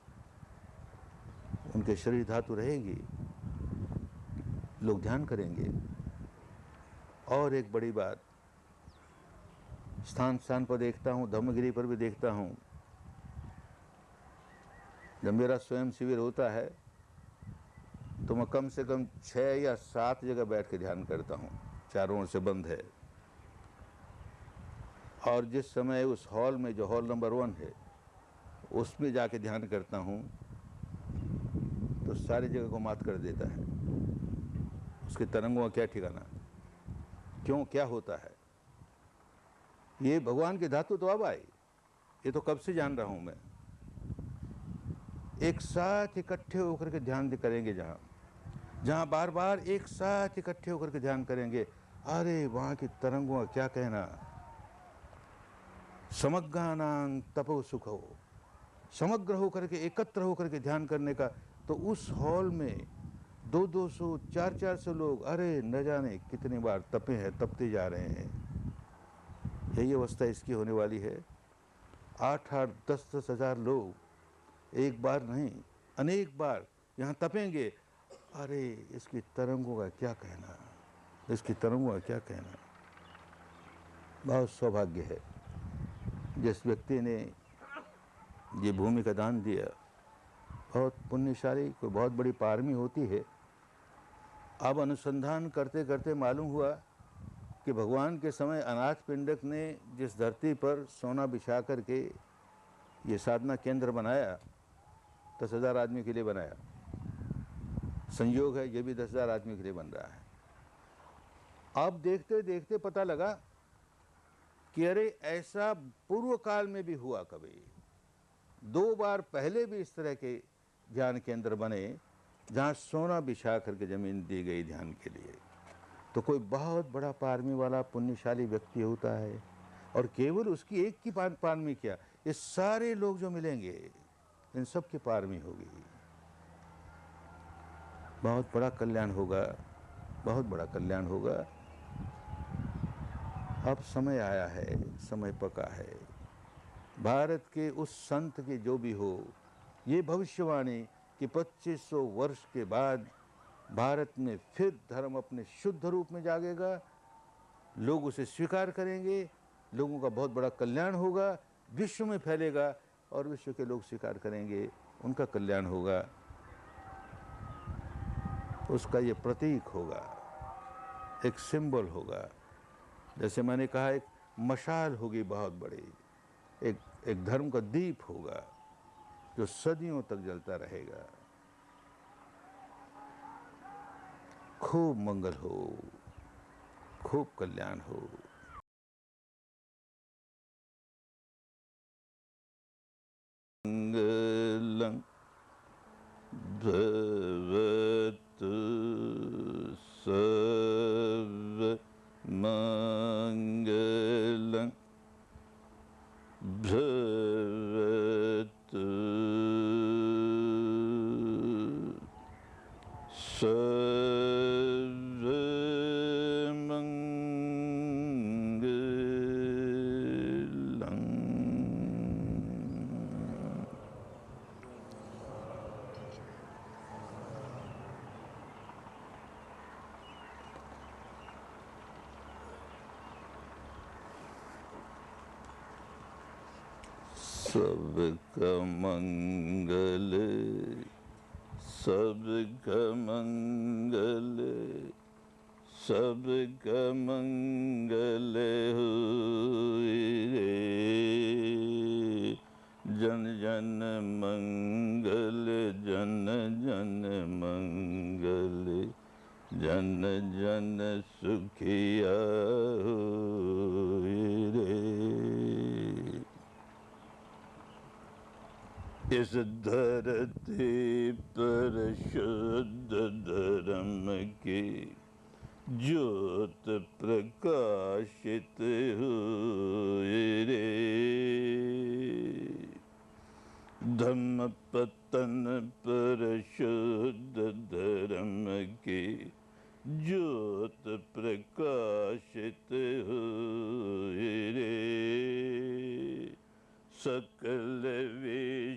उनके शरीर धातु रहेगी, लोग ध्यान करेंगे। और एक बड़ी बात, स्थान स्थान पर देखता हूँ, धम्मगिरी पर भी देखता हूँ, जब मेरा स्वयं शिविर होता है तो मैं कम से कम 6 या 7 जगह बैठ के ध्यान करता हूँ, चारों ओर से बंद है। और जिस समय उस हॉल में, जो हॉल नंबर 1 है, उसमें जाके ध्यान करता हूँ, सारी जगह को मात कर देता है। उसके तरंगों का क्या ठिकाना, क्यों, क्या होता है? ये भगवान की धातु तो अब आई, ये तो कब से जान रहा हूं मैं। एक साथ इकट्ठे होकर के ध्यान करेंगे, जहां बार बार एक साथ इकट्ठे होकर के ध्यान करेंगे, अरे वहां की तरंगों का क्या कहना। समग्रानां तपो सुखो, समग्र होकर के, एकत्र होकर के ध्यान करने का, तो उस हॉल में 200-200, 400-400 लोग, अरे न जाने कितनी बार तपे हैं, तपते जा रहे हैं। यही अवस्था इसकी होने वाली है। 8-8, 10-10 हजार लोग एक बार नहीं, अनेक बार यहाँ तपेंगे। अरे इसकी तरंगों का क्या कहना, इसकी तरंगों का क्या कहना। बहुत सौभाग्य है जिस व्यक्ति ने ये भूमि का दान दिया, बहुत पुण्यशाली, कोई बहुत बड़ी पारमी होती है। अब अनुसंधान करते करते मालूम हुआ कि भगवान के समय अनाथ पिंडक ने जिस धरती पर सोना बिछा करके ये साधना केंद्र बनाया, 10,000 आदमी के लिए बनाया। संयोग है ये भी 10,000 आदमी के लिए बन रहा है। अब देखते देखते पता लगा कि अरे ऐसा पूर्व काल में भी हुआ, कभी 2 बार पहले भी इस तरह के ध्यान केंद्र बने जहाँ सोना बिछा करके जमीन दी गई ध्यान के लिए। तो कोई बहुत बड़ा पारमी वाला पुण्यशाली व्यक्ति होता है, और केवल उसकी एक की पारमी क्या, ये सारे लोग जो मिलेंगे इन सब की पारमी होगी। बहुत बड़ा कल्याण होगा, बहुत बड़ा कल्याण होगा। अब समय आया है, समय पका है। भारत के उस संत की जो भी हो, ये भविष्यवाणी कि 2500 वर्ष के बाद भारत में फिर धर्म अपने शुद्ध रूप में जागेगा, लोग उसे स्वीकार करेंगे, लोगों का बहुत बड़ा कल्याण होगा, विश्व में फैलेगा और विश्व के लोग स्वीकार करेंगे, उनका कल्याण होगा। उसका ये प्रतीक होगा, एक सिंबल होगा। जैसे मैंने कहा, एक मशाल होगी बहुत बड़ी, एक धर्म का दीप होगा जो सदियों तक जलता रहेगा। खूब मंगल हो, खूब कल्याण हो। मंगलं भवतु सर्वमंगलं भवतु सबका मंगल, सबका मंगल, सबका मंगल होए रे। जन जन मंगल, जन जन मंगल, जन जन सुखिया होए रे। इस धरती पर शुद्ध धर्म की ज्योत प्रकाशित हुए रे। धम्म पतन पर शुद्ध धर्म की ज्योत प्रकाशित हुए रे। सकल विश्व